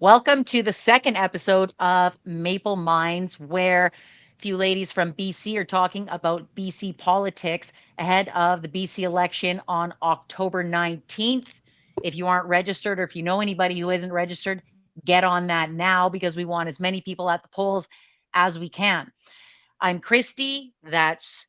Welcome to the second episode of Maple Minds, where a few ladies from BC are talking about BC politics ahead of the BC election on October 19th. If you aren't registered or if you know anybody who isn't registered, get on that now because we want as many people at the polls as we can. I'm Christy. That's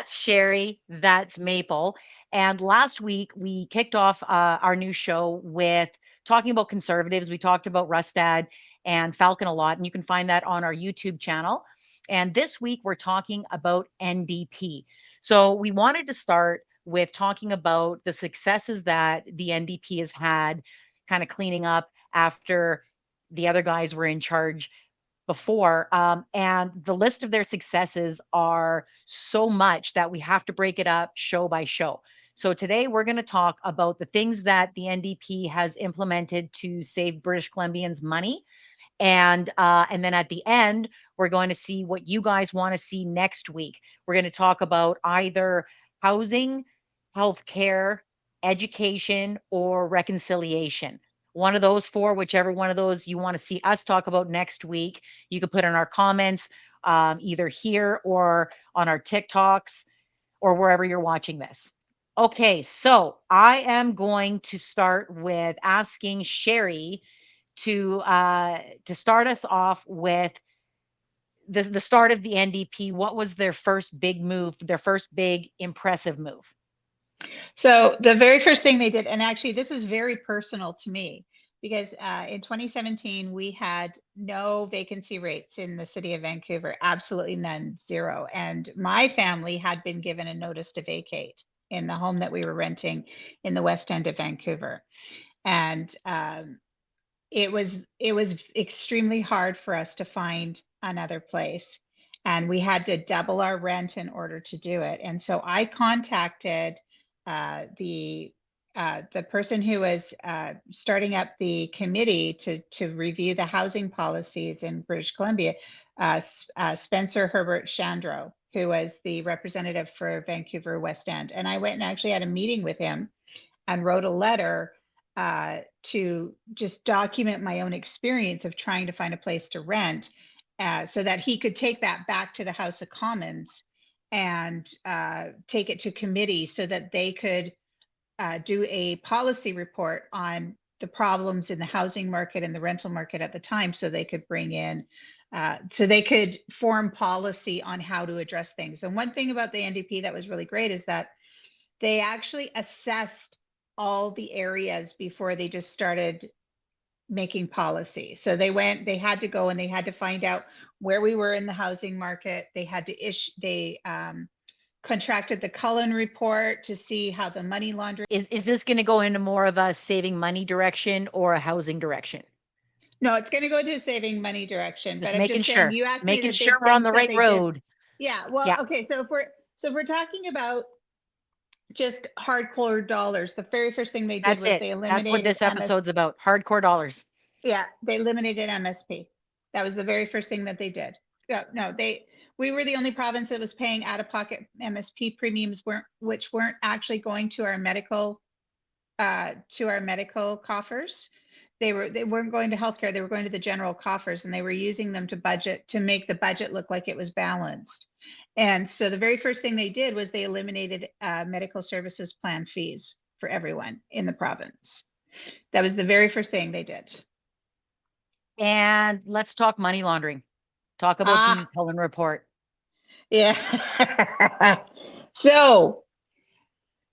Sherry. That's Maple. And last week we kicked off our new show with talking about conservatives. We talked about Rustad and Falcon a lot, and you can find that on our YouTube channel. And this week we're talking about NDP. So we wanted to start with talking about the successes that the NDP has had, kind of cleaning up after the other guys were in charge before. And the list of their successes are so much that we have to break it up show by show. So today we're going to talk about the things that the NDP has implemented to save British Columbians money, and then at the end we're going to see what you guys want to see next week. We're going to talk about either housing, healthcare, education, or reconciliation. One of those four, whichever one of those you want to see us talk about next week, you can put in our comments, either here or on our TikToks or wherever you're watching this. Okay, so I am going to start with asking Sherry to start us off with the start of the NDP. What was their first big move? Their first big impressive move? So the very first thing they did, and actually this is very personal to me because in 2017 we had no vacancy rates in the city of Vancouver, absolutely none, zero. And my family had been given a notice to vacate in the home that we were renting in the west end of Vancouver. And it was extremely hard for us to find another place. And we had to double our rent in order to do it. And so I contacted the person who was starting up the committee to review the housing policies in British Columbia, Spencer Herbert Chandro, who was the representative for Vancouver West End. And I went and actually had a meeting with him and wrote a letter to just document my own experience of trying to find a place to rent, so that he could take that back to the House of Commons and take it to committee so that they could do a policy report on the problems in the housing market and the rental market at the time, so they could bring in, so they could form policy on how to address things. And one thing about the NDP that was really great is that they actually assessed all the areas before they just started making policy. So they had to go and they had to find out where we were in the housing market. They had to they contracted the Cullen report to see how the money laundering. Is this going to go into more of a saving money direction or a housing direction? No, it's going to go to saving money direction. Just But I'm making just saying, sure, you asked me making the sure big we're on things the that right they did. road. Yeah. Well, Yeah, okay. So if we're talking about just hardcore dollars, the very first thing they did that's was it. they That's what eliminated this episode's about. Hardcore dollars. Yeah, they eliminated MSP. That was the very first thing that they did. No, we were the only province that was paying out-of-pocket MSP premiums, which weren't actually going to our medical coffers. They weren't going to healthcare, they were going to the general coffers, and they were using them to make the budget look like it was balanced. And so the very first thing they did was they eliminated medical services plan fees for everyone in the province. That was the very first thing they did. And let's talk money laundering. Talk about the Ah, Cullen report. yeah. So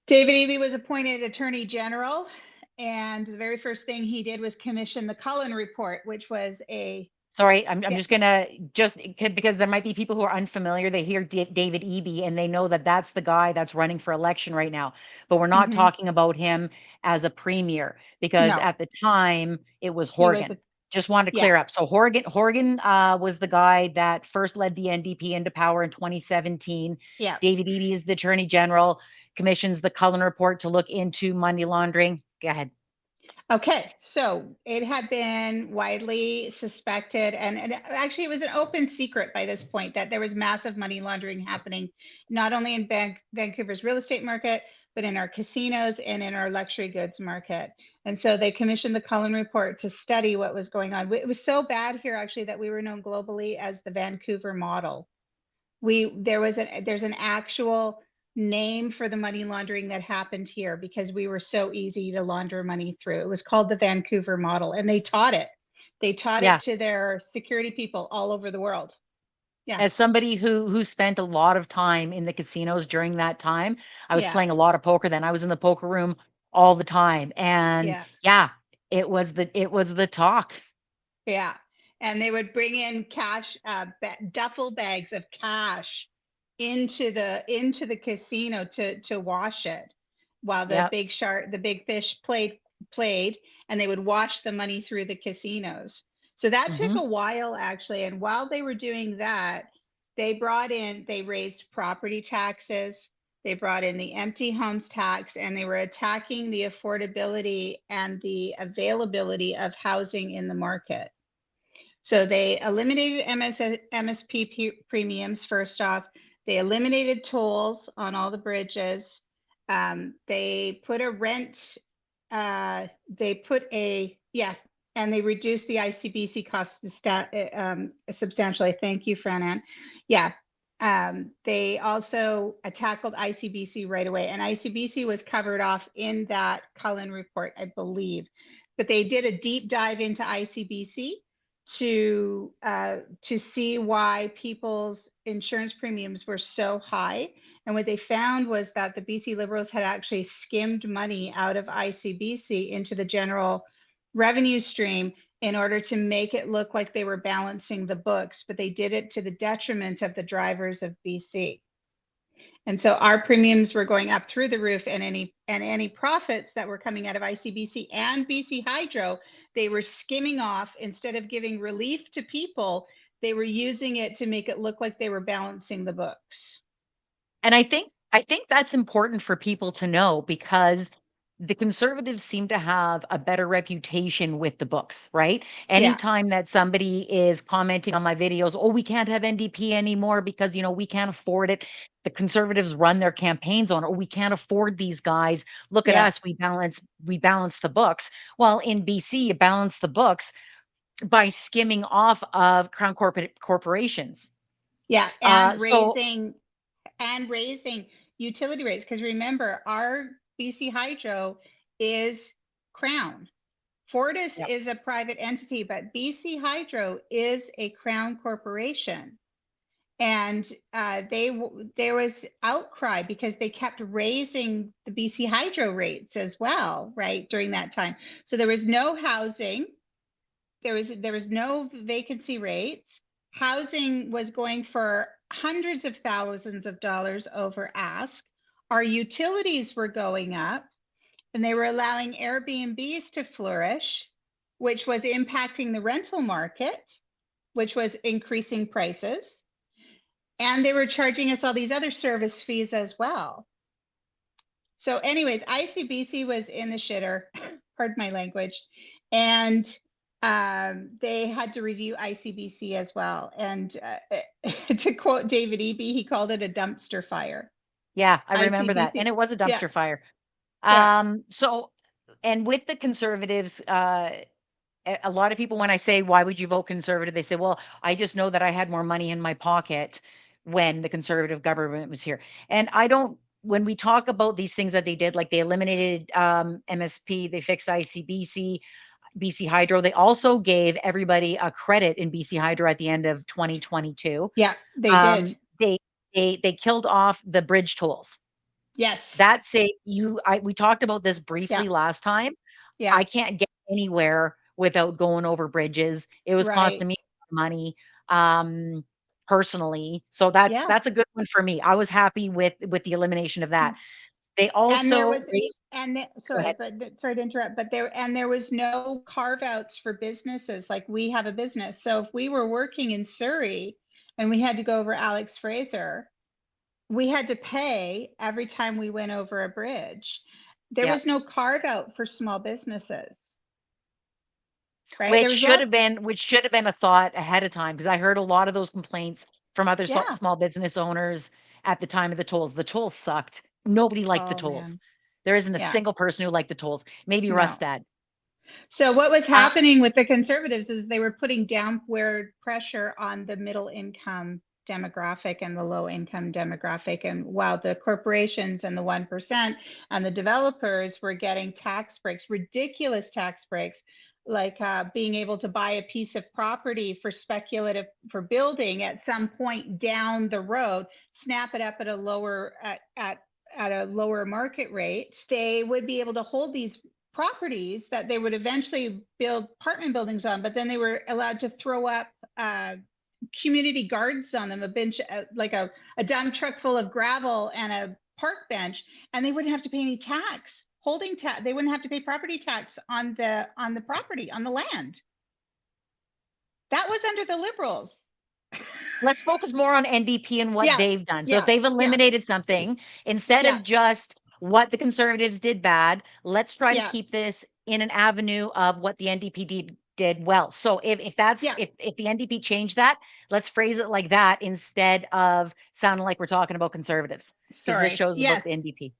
David Eby was appointed Attorney General, and the very first thing he did was commission the Cullen report, which was a Sorry, I'm yeah. just gonna because there might be people who are unfamiliar. They hear David Eby and they know that that's the guy that's running for election right now. But we're not Mhm. talking about him as a premier because No, at the time it was he was Horgan. Just wanted to yeah. clear up. So Horgan was the guy that first led the NDP into power in 2017. Yeah. David Eby is the attorney general, commissions the Cullen report to look into money laundering. Go ahead. Okay, so it had been widely suspected, and actually it was an open secret by this point that there was massive money laundering happening, not only in Vancouver's real estate market, but in our casinos and in our luxury goods market. And so they commissioned the Cullen Report to study what was going on. It was so bad here, actually, that we were known globally as the Vancouver model. There's an actual name for the money laundering that happened here because we were so easy to launder money through. It was called the Vancouver model, and they taught it. They taught Yeah. it to their security people all over the world. Yeah, As somebody who spent a lot of time in the casinos during that time, I was yeah, playing a lot of poker then. I was in the poker room all the time, and yeah, yeah, it was the talk. yeah. And they would bring in cash, duffel bags of cash into the casino to wash it, while the Yeah. big shark, the big fish played, and they would wash the money through the casinos. So that took Mhm. a while, actually. And while they were doing that, they raised property taxes, they brought in the empty homes tax, and they were attacking the affordability and the availability of housing in the market. So they eliminated MSP premiums first off. They eliminated tolls on all the bridges. They put a rent, they put a, yeah, and they reduced the ICBC costs substantially. Thank you, Franan. Yeah. They also tackled ICBC right away, and ICBC was covered off in that Cullen report, I believe. But they did a deep dive into ICBC to see why people's insurance premiums were so high. And what they found was that the BC Liberals had actually skimmed money out of ICBC into the general revenue stream in order to make it look like they were balancing the books, but they did it to the detriment of the drivers of BC. And so our premiums were going up through the roof, and any profits that were coming out of ICBC and BC Hydro, they were skimming off. Instead of giving relief to people, they were using it to make it look like they were balancing the books. And I think that's important for people to know because the conservatives seem to have a better reputation with the books, right? Yeah, Anytime that somebody is commenting on my videos, "Oh, we can't have NDP anymore because, we can't afford it." The conservatives run their campaigns on, "Oh, we can't afford these guys. Look at yeah, us. We balance the books." Well, in BC, you balance the books by skimming off of crown corporations. yeah, So and raising utility rates, because remember, our BC Hydro is Crown. Fortis Yep. is a private entity, but BC Hydro is a Crown corporation. And there was outcry because they kept raising the BC Hydro rates as well, right, during that time. So there was no housing, there was no vacancy rates. Housing was going for hundreds of thousands of dollars over ask. Our utilities were going up, and they were allowing Airbnbs to flourish, which was impacting the rental market, which was increasing prices. And they were charging us all these other service fees as well. So anyways, ICBC was in the shitter, pardon my language. And they had to review ICBC as well. And to quote David Eby, he called it a dumpster fire. yeah, I remember that, and ICBC, it was a yeah, dumpster fire. yeah, So and with the conservatives, a lot of people, when I say, "Why would you vote conservative?" They say, "Well, I just know that I had more money in my pocket when the conservative government was here." And I don't when we talk about these things that they did, like they eliminated, MSP, they fixed ICBC, BC Hydro, they also gave everybody a credit in BC Hydro at the end of 2022. yeah, they did. Um, they they killed off the bridge tolls. Yes, That's it. We talked about this yeah, briefly last time. yeah, I can't get anywhere without going over bridges. It was costing right. me money, um, personally. So that's Yeah. that's a good one for me. I was happy with the elimination of that. They And there also was, raised sorry, Go ahead. sorry to interrupt, but there was no carve outs for businesses. Like, we have a business. So if we were working in Surrey and we had to go over Alex Fraser, we had to pay every time we went over a bridge. There Yeah. was no carve out for small businesses, right? There Which was should lots. have been which should have been a thought ahead of time because I heard a lot of those complaints from other Yeah. small business owners at the time of the tolls. The tolls sucked. Nobody liked the Oh tolls. man. There isn't a Yeah. single person who liked the tolls. Maybe No. Rustad. So what was Uh, happening with the conservatives is they were putting downward pressure on the middle income demographic and the low income demographic. And while the corporations and the 1% and the developers were getting tax breaks, ridiculous tax breaks, like being able to buy a piece of property for speculative for building at some point down the road, snap it up at a lower at a lower market rate, they would be able to hold these properties that they would eventually build apartment buildings on, but then they were allowed to throw up community gardens on them, a bench, like a dump truck full of gravel and a park bench, and they wouldn't have to pay any tax, holding tax. They wouldn't have to pay property tax on the property, on the land. That was under the Liberals. let's focus more on NDP and what Yeah, they've done. So if yeah, they've yeah, eliminated something, instead yeah, of just what the Conservatives did bad, let's try to yeah, keep this in an avenue of what the NDP did well. So if that's yeah. if the NDP changed that, let's phrase it like that instead of sounding like we're talking about Conservatives, because this Sorry. shows about Yes. the NDP.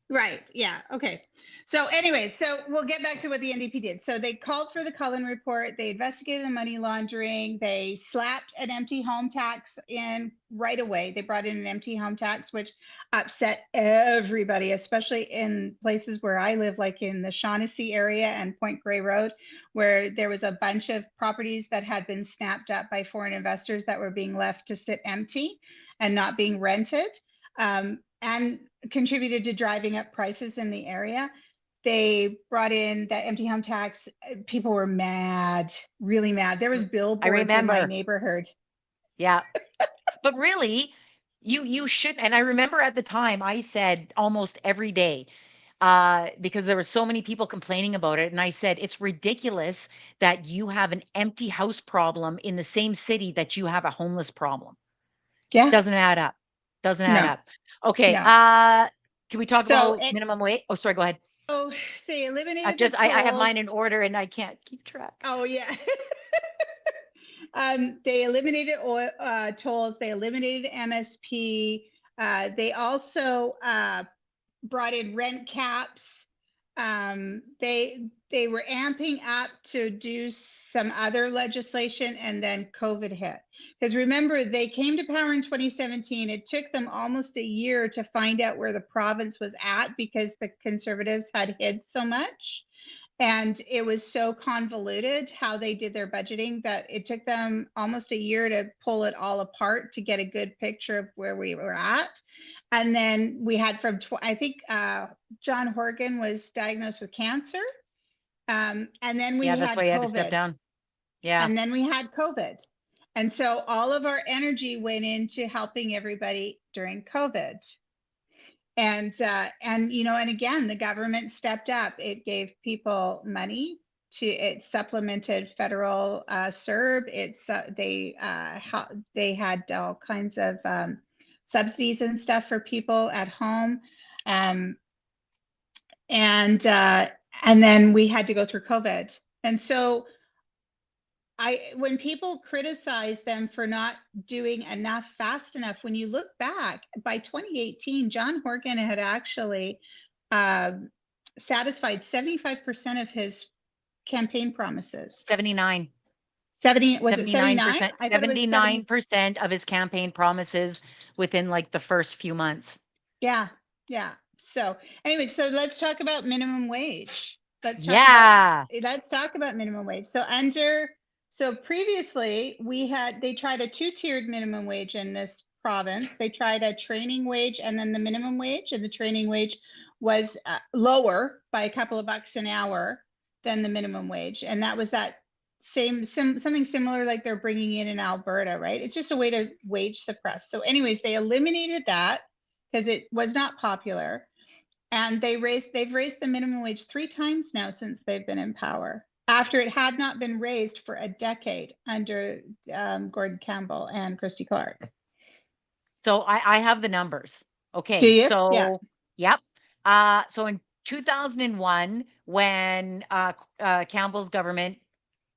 Right. Yeah. Okay. So anyway, so we'll get back to what the NDP did. So they called for the Cullen report. They investigated the money laundering. They slapped an empty home tax in right away. They brought in an empty home tax, which upset everybody, especially in places where I live, like in the Shaughnessy area and Point Grey Road, where there was a bunch of properties that had been snapped up by foreign investors that were being left to sit empty and not being rented. And contributed to driving up prices in the area. They brought in that empty home tax. People were mad, really mad. There was I billboards in my remember. neighborhood. Yeah. But really, you shouldn't. And I remember at the time I said almost every day, because there were so many people complaining about it, and I said it's ridiculous that you have an empty house problem in the same city that you have a homeless problem. Yeah, Doesn't add up. Doesn't add no, up. Okay, no. can we talk So, about minimum wage? Oh, sorry, go ahead. so they I've eliminated the just I have tolls. mine in order and I can't keep track. Oh yeah. They eliminated oil, tolls. They eliminated MSP. They also brought in rent caps. They were amping up to do some other legislation, and then COVID hit. Because remember, they came to power in 2017. It took them almost a year to find out where the province was at because the Conservatives had hid so much. And it was so convoluted how they did their budgeting that it took them almost a year to pull it all apart to get a good picture of where we were at. And then we had I think John Horgan was diagnosed with cancer. And then Yeah, we that's had why you had to step COVID. down. Yeah. And then we had COVID. And so all of our energy went into helping everybody during COVID. And you know, and again, the government stepped up. It gave people money to, it supplemented federal CERB. They had all kinds of subsidies and stuff for people at home. Um, and then we had to go through COVID. And so when people criticize them for not doing enough fast enough, when you look back, by 2018, John Horgan had actually uh, satisfied 75% of his campaign promises. 79. 70, was it 79? 79%, I thought it was 70. 79% of his campaign promises within like the first few months. Yeah, yeah. So anyway, so let's talk about minimum wage. Yeah. Let's talk about minimum wage. So previously they tried a two-tiered minimum wage in this province. They tried a training wage and then the minimum wage, and the training wage was lower by a couple of bucks an hour than the minimum wage. And that was that something similar like they're bringing in Alberta, right? It's just a way to wage suppress. So anyways, they eliminated that because it was not popular. And they've raised the minimum wage 3 times now since they've been in power, after it had not been raised for a decade under Gordon Campbell and Christy Clark. So I have the numbers. Do Okay. you? Yeah. So, yep. So in 2001, when Campbell's government,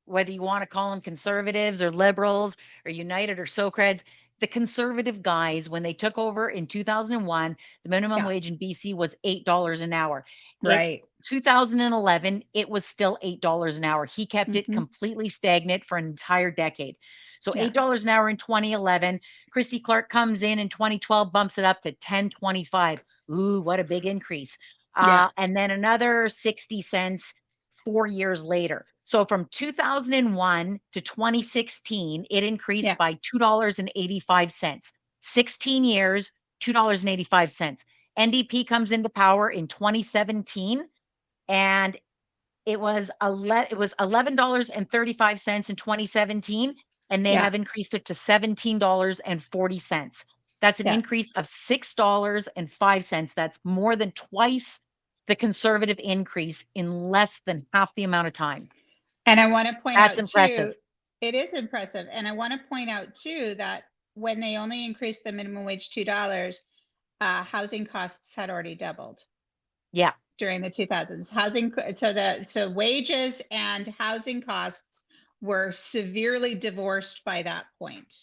whether you want to call them conservatives or liberals or United or Socreds, the conservative guys, when they took over in 2001, the minimum Yeah. wage in BC was $8 an hour. It Right. 2011, it was still $8 an hour. He kept it Hmm. completely stagnant for an entire decade. So Yeah. $8 an hour in 2011. Christy Clark comes in 2012, bumps it up to 10.25. Ooh, what a big increase. Yeah. And then another 60 cents 4 years later. So from 2001 to 2016, it increased Yeah. by $2.85. 16 years, $2.85. NDP comes into power in 2017, and it was $11.35 in 2017, and they Yeah. have increased it to $17.40. That's an Yeah. increase of $6.05. That's more than twice the conservative increase in less than half the amount of time. And I want to point That's out too, impressive. it is impressive. And I want to point out too that when they only increased the minimum wage $2, housing costs had already doubled Yeah. during the 2000s. So wages and housing costs were severely divorced by that point.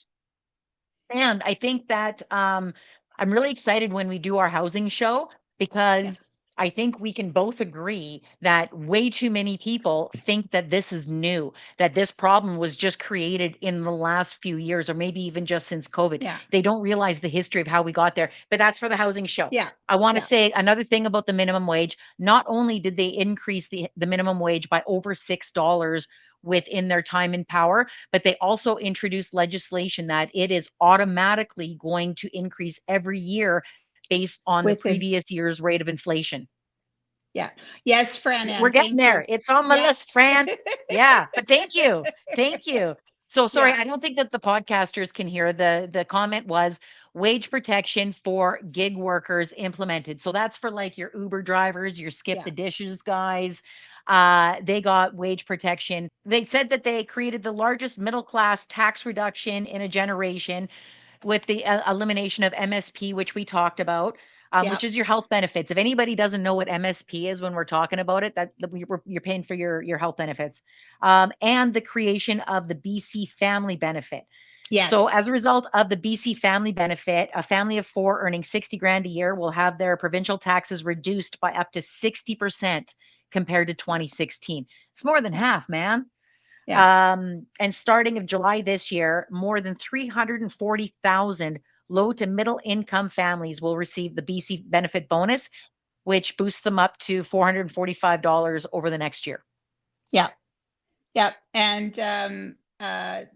And I think that I'm really excited when we do our housing show, Yeah. because I think we can both agree that way too many people think that this is new, that this problem was just created in the last few years, or maybe even just since COVID. Yeah. They don't realize the history of how we got there. But that's for the housing show. Yeah. I want to Yeah. say another thing about the minimum wage. Not only did they increase the minimum wage by over $6 within their time in power, but they also introduced legislation that it is automatically going to increase every year based on the Within. previous year's rate of inflation. Yeah. Yes, Fran We're Ann. getting Thank you. there. It's on my Yeah. list, Fran. Yeah, but thank you. Thank you. So sorry, Yeah. I don't think that the podcasters can hear. The comment was wage protection for gig workers implemented. So that's for like your Uber drivers, your skip Yeah. the dishes guys. They got wage protection. They said that they created the largest middle class tax reduction in a generation with the elimination of MSP, which we talked about, Yeah. which is your health benefits. If anybody doesn't know what MSP is when we're talking about it, that you're paying for your health benefits, and the creation of the BC family benefit. Yes. So, as a result of the BC family benefit, a family of four earning 60 grand a year will have their provincial taxes reduced by up to 60% compared to Yeah. 2016. It's more than Yeah. half, man. Yeah. And starting of July this year, more than 340,000 low to middle income families will receive the BC benefit bonus, which boosts them up to $445 over the next year. Yeah. Yeah. And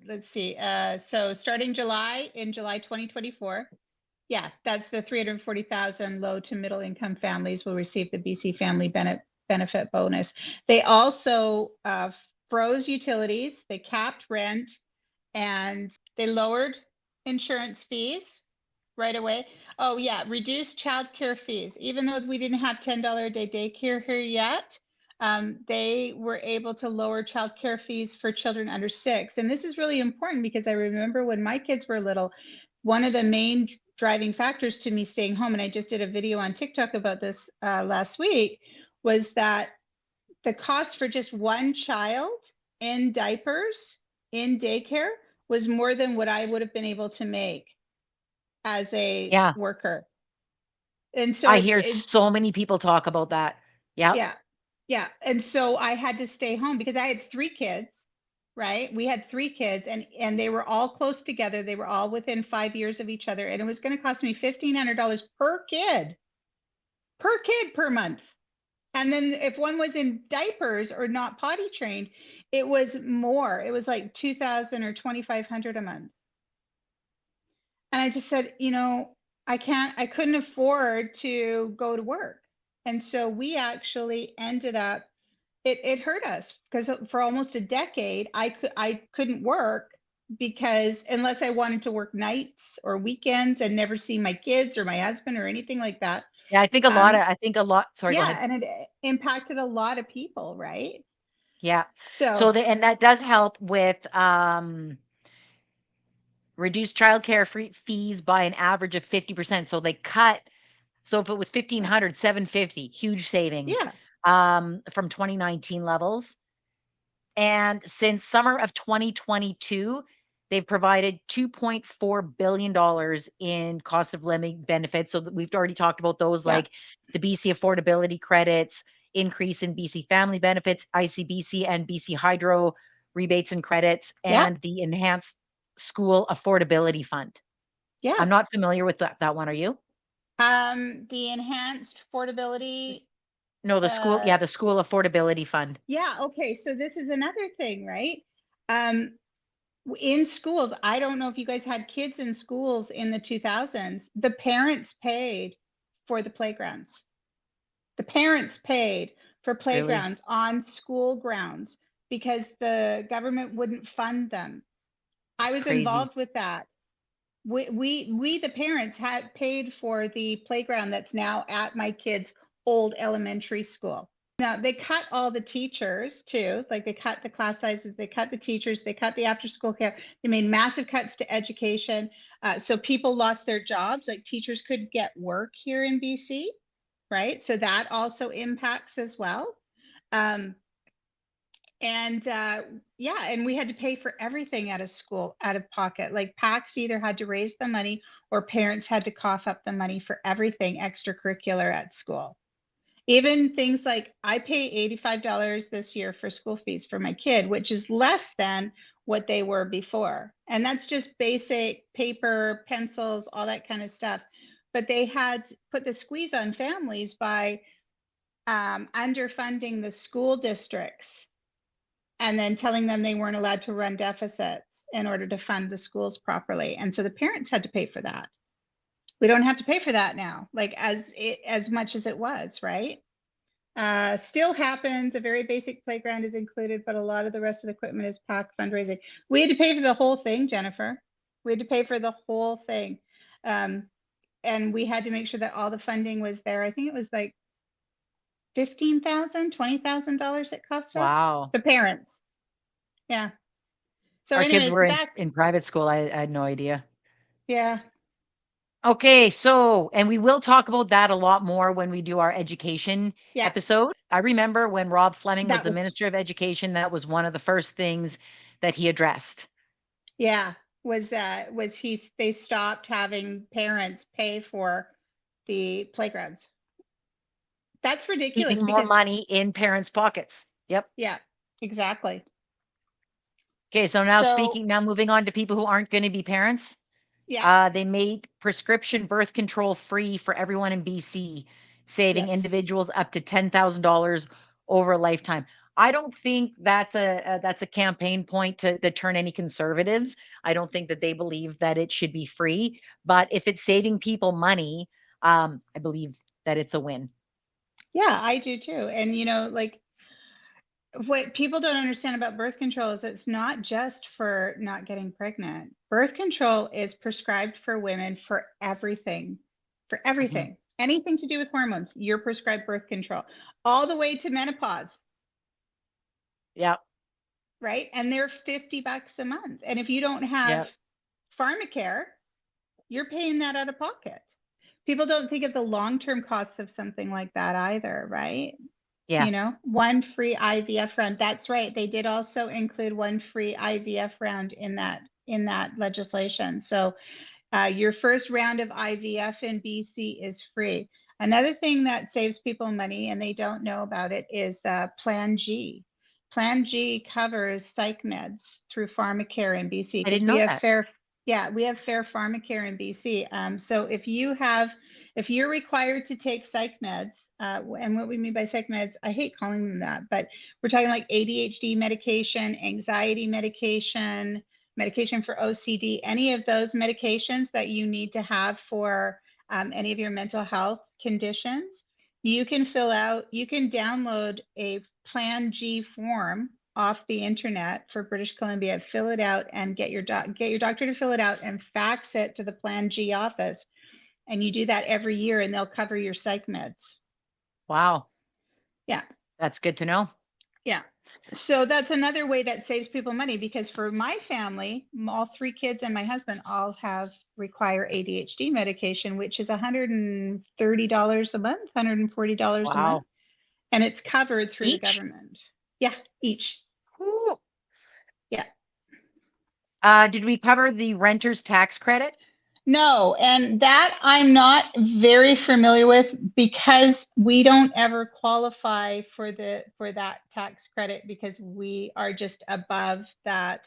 let's see. So starting in July 2024, yeah, that's the 340,000 low to middle income families will receive the BC family benefit bonus. They also froze utilities, they capped rent, and they lowered insurance fees right away. Oh yeah, reduced childcare fees. Even though we didn't have $10 a day daycare here yet, they were able to lower childcare fees for children under 6. And this is really important because I remember when my kids were little, one of the main driving factors to me staying home, and I just did a video on TikTok about this last week, was that the cost for just one child in diapers in daycare was more than what I would have been able to make as a Yeah. worker. And so I it's hear so many people talk about that. Yep. yeah. Yeah. And so I had to stay home because I had 3 kids, right? We had 3 kids and they were all close together. They were all within 5 years of each other, and it was going to cost me $1,500 per kid per month. And then if one was in diapers or not potty trained, it was more. It was like 2,000 or 2,500 a month. And I just said, I couldn't afford to go to work. And so we actually ended up, it hurt us because for almost a decade, I couldn't work because unless I wanted to work nights or weekends and never see my kids or my husband or anything like that. Yeah. Um, I think a lot. Sorry, go yeah, ahead. and it impacted a lot of people, right? Yeah. So So and that does help with reduce childcare fees by an average of 50%. So they cut. So if it was yeah, 1,500, 750, huge savings yeah, from 2019 levels. And since summer of 2022, They've provided $2.4 billion in cost of living benefits. So we've already talked about those, Yeah. like the BC affordability credits, increase in BC family benefits, ICBC and BC hydro rebates and credits, Yeah. and the enhanced school affordability fund. Yeah. I'm not familiar with that one. Are you? The enhanced affordability, No, uh, the school affordability fund. yeah, okay. So this is another thing, right? Um, in schools, I don't know if you guys had kids in schools in the 2000s, the parents paid for the playgrounds. The parents paid for Really? playgrounds on school grounds because the government wouldn't fund them. I That's was crazy. involved with that. We the parents had paid for the playground that's now at my kids' old elementary school. Now they cut all the teachers too, like they cut the class sizes, they cut the teachers, they cut the after school care, they made massive cuts to education. So people lost their jobs, like teachers could get work here in BC, right? So that also impacts as well. Um, and yeah, and we had to pay for everything out of school, out of pocket. Like PACs either had to raise the money or parents had to cough up the money for everything extracurricular at school. Even things like I pay $85 this year for school fees for my kid, which is less than what they were before. And that's just basic paper, pencils, all that kind of stuff. But they had put the squeeze on families by underfunding the school districts and then telling them they weren't allowed to run deficits in order to fund the schools properly. And so the parents had to pay for that. We don't have to pay for that now, like as much as it was, right? Still happens. A very basic playground is included, but a lot of the rest of the equipment is PAC fundraising. We had to pay for the whole thing, Jennifer. We had to pay for the whole thing. And we had to make sure that all the funding was there. I think it was like $15,000, $20,000 it cost us, Wow. the parents. Yeah. So Our kids anyways, were back, in private school. I had no idea. yeah, Okay, so and we will talk about that a lot more when we do our education yeah, episode. I remember when Rob Fleming was that the was, Minister of Education, that was one of the first things that he addressed. yeah, they stopped having parents pay for the playgrounds. That's ridiculous Keeping more because, money in parents' pockets. Yep. yeah, exactly. Okay, so So, now moving on to people who aren't going to be parents. yeah, They made prescription birth control free for everyone in BC, saving yes. individuals up to $10,000 over a lifetime. I don't think that's a campaign point to turn any conservatives. I don't think that they believe that it should be free, but if it's saving people money, I believe that it's a win. Yeah, I do too. And like what people don't understand about birth control is it's not just for not getting pregnant. Birth control is prescribed for women for everything, for Mhm. everything. Anything to do with hormones, you're prescribed birth control, all the way to menopause, Yeah, right? And they're $50 a month. And if you don't have yeah, pharmacare, you're paying that out of pocket. People don't think of the long-term costs of something like that either, right? yeah. One free IVF round. That's right. They did also include one free IVF round in that legislation. So your first round of IVF in BC is free. Another thing that saves people money and they don't know about it is Plan G. Plan G covers psych meds through pharmacare in BC I because didn't we know have that. fair pharmacare in BC. So if you're required to take psych meds, and what we mean by psych meds, I hate calling them that, but we're talking like ADHD medication, anxiety medication, medication for OCD, any of those medications that you need to have for any of your mental health conditions, you can download a Plan G form off the internet for British Columbia, fill it out and get your doctor to fill it out and fax it to the Plan G office. And you do that every year and they'll cover your psych meds. Wow, Yeah. that's good to know. Yeah. So that's another way that saves people money because for my family, all three kids and my husband all require ADHD medication, which is $130 a month, $140 a month, Wow. and it's covered through the Each? government. Yeah, each. Ooh. Yeah. Did we cover the renter's tax credit? No, and that I'm not very familiar with because we don't ever qualify for that tax credit because we are just above that.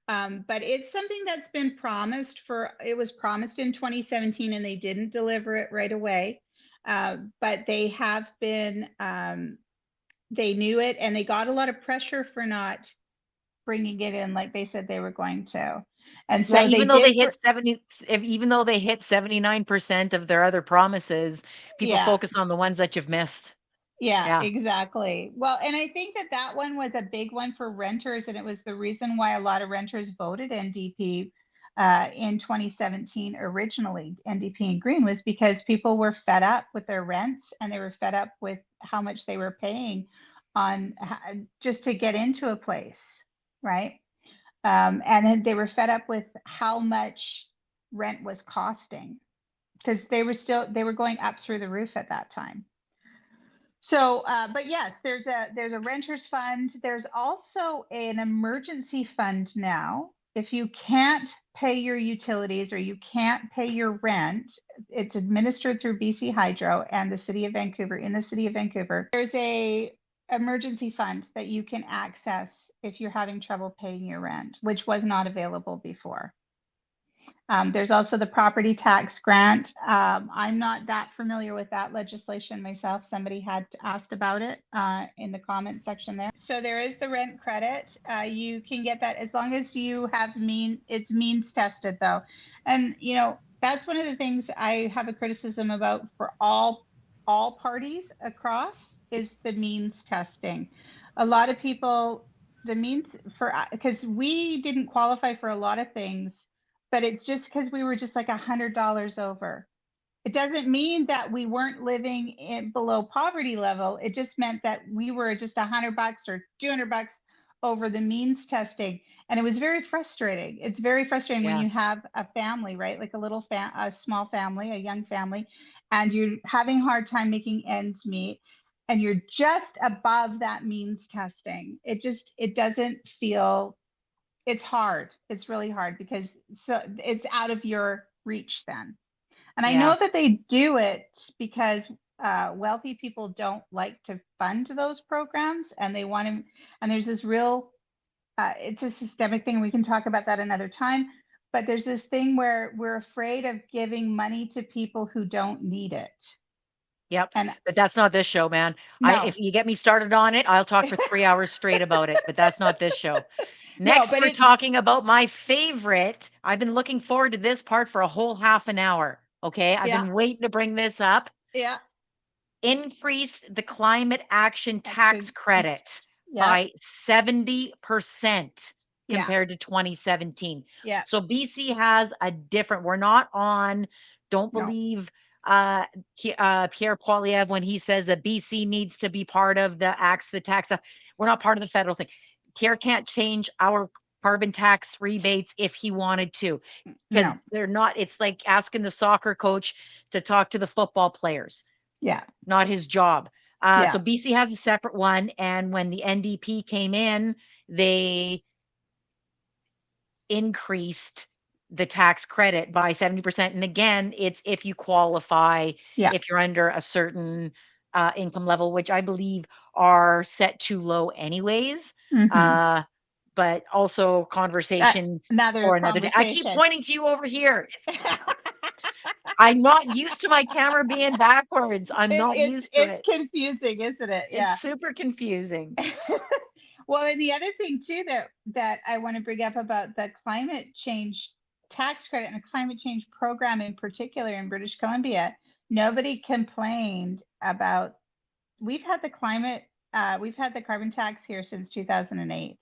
But it's something that's been promised it was promised in 2017 and they didn't deliver it right away. But they have been, they knew it and they got a lot of pressure for not bringing it in like they said they were going to. And Yeah, so they did, even though they hit 79% of their other promises, people yeah. focus on the ones that you've missed. Yeah, Yeah. exactly. Well, and I think that that one was a big one for renters, and it was the reason why a lot of renters voted NDP in 2017 originally, NDP and Green, was because people were fed up with their rent and they were fed up with how much they were paying on just to get into a place, right? And then they were fed up with how much rent was costing because they were going up through the roof at that time. So, but yes, there's a renters fund. There's also an emergency fund now. If you can't pay your utilities or you can't pay your rent, it's administered through BC Hydro and the City of Vancouver. In the City of Vancouver, there's a emergency fund that you can access if you're having trouble paying your rent, which was not available before. There's also the property tax grant. I'm not that familiar with that legislation myself. Somebody had asked about it in the comment section there. So there is the rent credit. You can get that as long as you have it's means tested though. And you know, that's one of the things I have a criticism about for all parties across is the means testing. A lot of people, the means for, because we didn't qualify for a lot of things, but it's just because we were just like $100 over. It doesn't mean that we weren't living below poverty level. It just meant that we were just $100 or $200 over the means testing. And it was very frustrating. It's very frustrating when Yeah. you have a family, right? Like a small family, a young family, and you're having a hard time making ends meet and you're just above that means testing. It doesn't feel, it's hard. It's really hard because so it's out of your reach then. And I Yeah. know that they do it because wealthy people don't like to fund those programs and they want to, and there's this real, it's a systemic thing. We can talk about that another time. But there's this thing where we're afraid of giving money to people who don't need it. Yep. And But that's not this show, man. no, If you get me started on it, I'll talk for 3 hours straight about it, but that's not this show. no, Next, but we're it, talking about my favorite. I've been looking forward to this part for a whole half an hour. Okay. I've yeah, been waiting to bring this up. yeah, Increase the climate action tax action, credit yeah, by 70% yeah, compared to 2017. yeah, So BC has a different, we're not on, don't no, believe Pierre Poilievre when he says that BC needs to be part of the tax stuff. We're not part of the federal thing. Pierre can't change our carbon tax rebates if he wanted to, because no, they're not, it's like asking the soccer coach to talk to the football players, yeah, not his job. So yeah. BC has a separate one. And when the NDP came in, they increased the tax credit by 70%. And again, it's if you qualify, Yeah. if you're under a certain income level, which I believe are set too low anyways. Mm-hmm. Uh, but also conversation Another for another day. I keep conversation. pointing to you over here. I'm not used to my camera being backwards. I'm not used to It's it. confusing, isn't it? It's Yeah. super confusing. Well, and the other thing too that I want to bring up about the climate change tax credit and the climate change program in particular in British Columbia, nobody complained about. We've had the we've had the carbon tax here since 2008.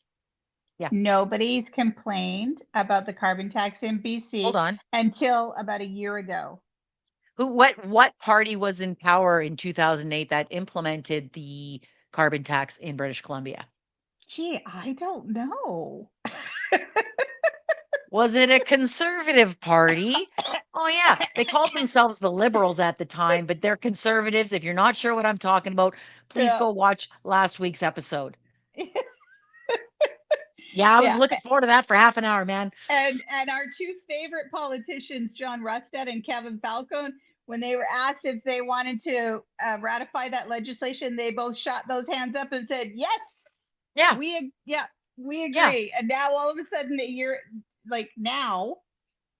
Yeah. Nobody's complained about the carbon tax in Hold BC on. until about a year ago. What party was in power in 2008 that implemented the carbon tax in British Columbia? Gee, I don't know. Was it a conservative party? Oh yeah, they called themselves the Liberals at the time, but they're conservatives. If you're not sure what I'm talking about, please Yeah. go watch last week's episode. Yeah, I was Yeah. looking forward to that for half an hour, man. And our two favorite politicians, John Rustad and Kevin Falcone, when they were asked if they wanted to ratify that legislation, they both shot those hands up and said, "Yes, Yeah, yeah, we yeah. agree." And now all of a sudden, a year like now,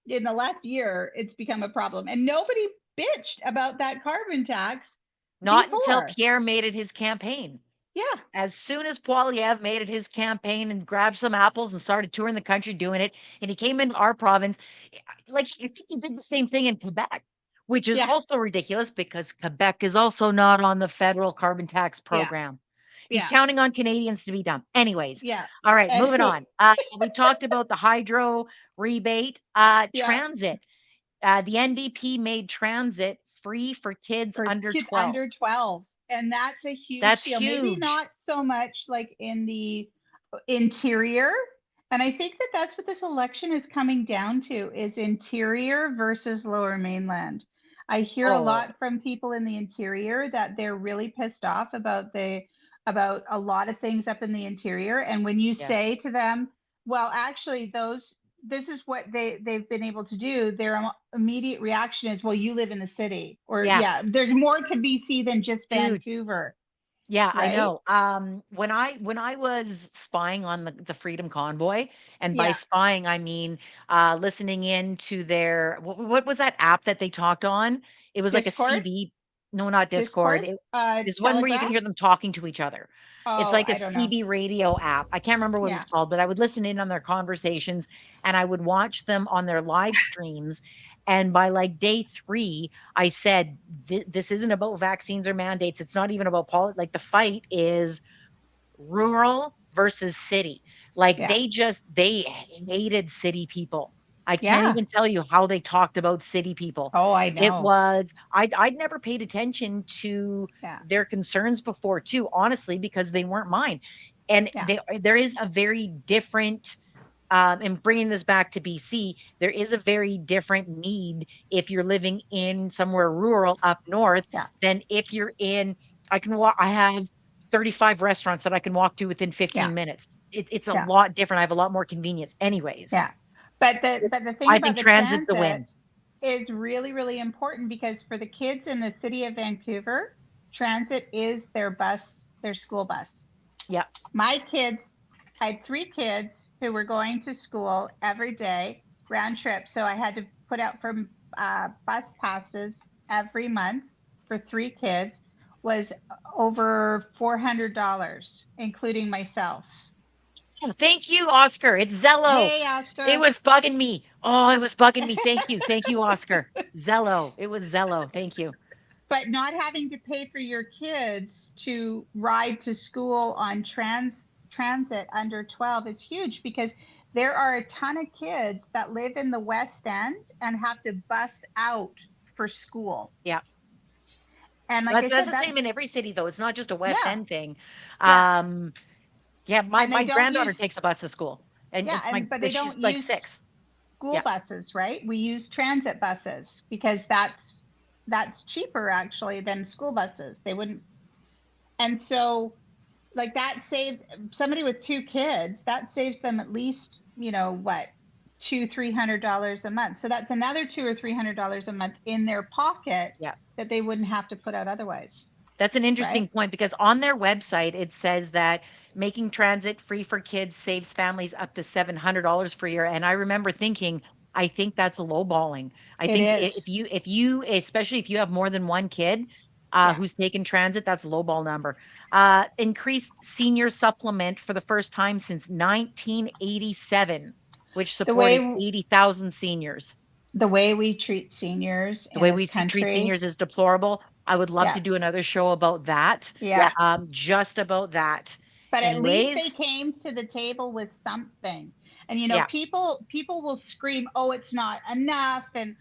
in the last year, it's become a problem, and nobody bitched about that carbon tax Not until before. Pierre made it his campaign. Yeah, As soon as Poilievre made it his campaign and grabbed some apples and started touring the country doing it, and he came into our province, like I think he did the same thing in Quebec, which is yeah, also ridiculous because Quebec is also not on the federal carbon tax yeah, program. He's yeah, counting on Canadians to be dumb. Anyways, yeah, all right, and moving on. We talked about the hydro rebate, yeah, transit. The NDP made transit free for kids for under kids 12. under 12. And that's a huge That's deal. Maybe huge. not so much like in the interior. And I think that that's what this election is coming down to is interior versus lower mainland. I hear a Oh, lot from people in the interior that they're really pissed off about a lot of things up in the interior. And when you yeah. say to them, well, actually those this is what they've been able to do, their immediate reaction is, well, you live in the city, or Yeah. yeah, there's more to BC than just Dude, Vancouver, yeah, I right? know. When I was spying on the Freedom Convoy, and by Yeah, spying I mean listening in to their what was that app that they talked on? It was like a Discord, CB, no, not Discord. Discord, It is one where you can Telegraph. hear them talking to each other. It's Oh, like a I don't know. CB radio app. I can't remember what it Yeah, was called, but I would listen in on their conversations and I would watch them on their live streams. And by like day 3, I said, this isn't about vaccines or mandates. It's not even about politics. Like the fight is rural versus city. Like yeah, they hated city people. I can't yeah. even tell you how they talked about city people. Oh, I It know. was I'd never paid attention to Yeah, their concerns before too, honestly, because they weren't mine. And yeah, there is a very different and bringing this back to BC, there is a very different need if you're living in somewhere rural up north yeah, than if you're in. I can walk. I have 35 restaurants that I can walk to within yeah, 15 minutes. It's a yeah, lot different. I have a lot more convenience. Anyways, yeah. But the thing I about think the transit's the transit win. is really, really important because for the kids in the city of Vancouver, transit is their bus, their school bus. Yeah. My kids, I had 3 kids who were going to school every day, round trip. So I had to put out for bus passes every month for 3 kids, was over $400, including myself. Oh, thank you, Oscar. It's Zello. Hey, It Oscar. was bugging me. Oh, it was bugging me. Thank you. Thank you, Oscar. Zello. It was Zello. Thank you. But not having to pay for your kids to ride to school on transit under 12 is huge because there are a ton of kids that live in the West End and have to bus out for school. Yeah. And like That's I that's said, the that's same in every city, though. It's not just a West yeah, End thing. yeah. Um, yeah, my And they my don't granddaughter use takes a bus to school, and yeah, it's and my but they she's don't like use 6. school Yeah, buses, right? We use transit buses because that's cheaper actually than school buses. They wouldn't, and so like that saves somebody with 2 kids, that saves them at least, what, $200-300 a month. So that's another $200 or $300 a month in their pocket yeah. that they wouldn't have to put out otherwise, That's an right? interesting point because on their website, it says that making transit free for kids saves families up to $700 per year. And I remember thinking, I think that's lowballing. I It think is. if you, especially if you have more than one kid Yeah. who's taken transit, that's a lowball number. Increased senior supplement for the first time since 1987, which The supported way 80,000 seniors. the way we treat seniors The in way this we treat country. seniors is deplorable. I would love Yeah. to do another show about that. Yeah. Just about that. But at least they Anyways, came to the table with something. And yeah, people will scream, "Oh, it's not enough," and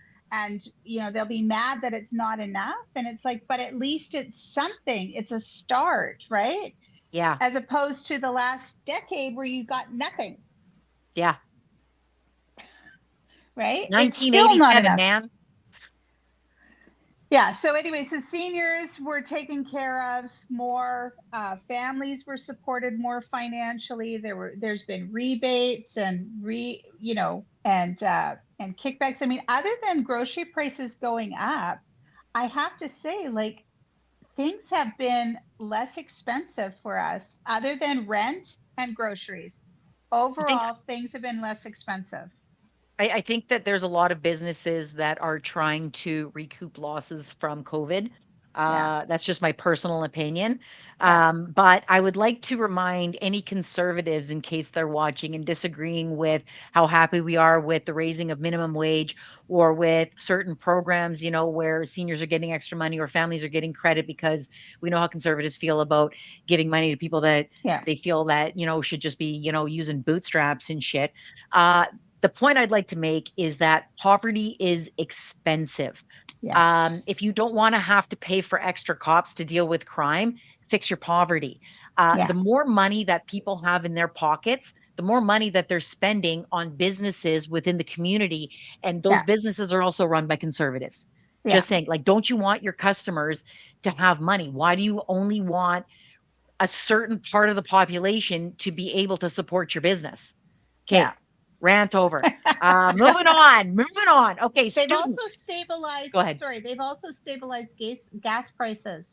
they'll be mad that it's not enough, and it's like, but at least it's something. It's a start, right? yeah, As opposed to the last decade where you got nothing, yeah. right? It's still not 1987, enough. man. Yeah. So anyway, so seniors were taken care of more. Families were supported more financially. There's been rebates and and kickbacks. I mean, other than grocery prices going up, I have to say, like, things have been less expensive for us, other than rent and groceries. I think Overall, things have been less expensive. I think that there's a lot of businesses that are trying to recoup losses from COVID. Yeah. That's just my personal opinion. Yeah. But I would like to remind any conservatives, in case they're watching and disagreeing with how happy we are with the raising of minimum wage or with certain programs, where seniors are getting extra money or families are getting credit, because we know how conservatives feel about giving money to people that Yeah. they feel that, should just be, using bootstraps and shit. Uh, the point I'd like to make is that poverty is expensive. Yes. If you don't want to have to pay for extra cops to deal with crime, fix your poverty. The Yeah. more money that people have in their pockets, the more money that they're spending on businesses within the community. And those Yeah. businesses are also run by conservatives. Yeah. Just saying, like, don't you want your customers to have money? Why do you only want a certain part of the population to be able to support your business? Yeah. Okay, rant over. Moving on, moving on. Okay, They've also students. stabilized, Go ahead. sorry, they've also stabilized gas prices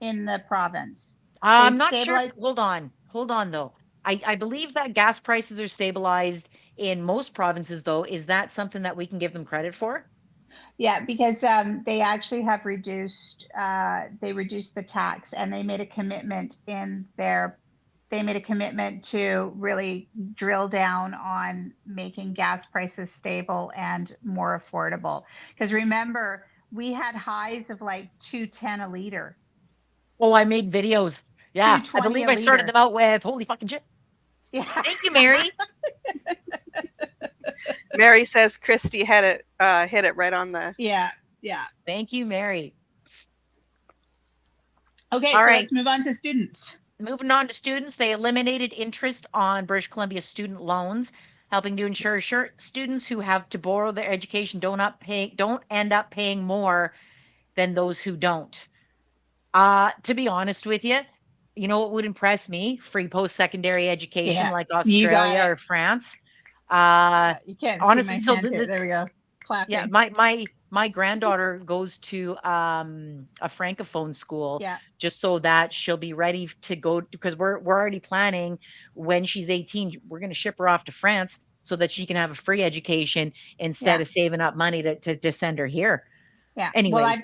in the province. I'm They've not sure if, stabilized, hold on though. I believe that gas prices are stabilized in most provinces though. Is that something that we can give them credit for? yeah, because they actually have they reduced the tax, and they made a commitment to really drill down on making gas prices stable and more affordable. Because remember, we had highs of like 210 a liter, Oh, I made videos. Yeah, I 220 believe a I started them liter. out with holy fucking shit. Yeah. Thank you, Mary. Mary says Christy hit it right on the. Yeah. Yeah. Thank you, Mary. Okay, All so right. let's move on to students. Moving on to students, they eliminated interest on British Columbia student loans, helping to ensure students who have to borrow their education don't end up paying more than those who don't. To be honest with you, you know what would impress me? Free post-secondary education Yeah, like you got Australia it. or France. Uh, Yeah, you can't see honestly, my so hand here. There we go. yeah, Clapping. my granddaughter goes to a francophone school Yeah, just so that she'll be ready to go, because we're already planning when she's 18, we're going to ship her off to France so that she can have a free education instead yeah, of saving up money to send her here. yeah. Well, Anyways, I've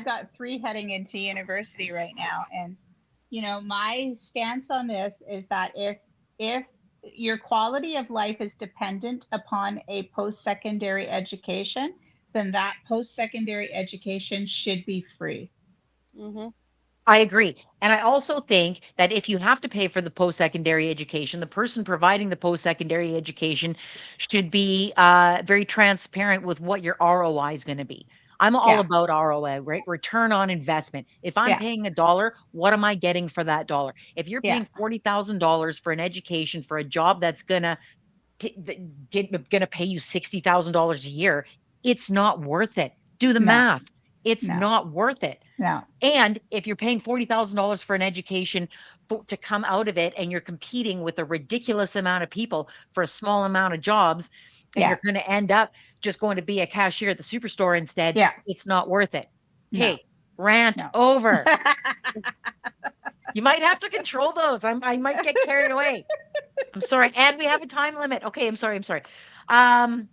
got three heading into university right now, and my stance on this is that if your quality of life is dependent upon a post-secondary education, then that post-secondary education should be free. Mm-hmm. I agree. And I also think that if you have to pay for the post-secondary education, the person providing the post-secondary education should be very transparent with what your ROI is going to be. I'm all Yeah, about ROI, right? Return on investment. If I'm yeah, paying a dollar, what am I getting for that dollar? If you're yeah, paying $40,000 for an education for a job that's gonna pay you $60,000 a year, it's not worth it. Do the no, math. It's no, not worth it. no, And if you're paying $40,000 for an education to come out of it, and you're competing with a ridiculous amount of people for a small amount of jobs, and yeah, you're going to end up just going to be a cashier at the superstore instead, yeah, it's not worth it. no, Okay, rant no. over. You might have to control those. I might get carried away. I'm sorry. And we have a time limit. Okay, I'm sorry. I'm sorry. Um,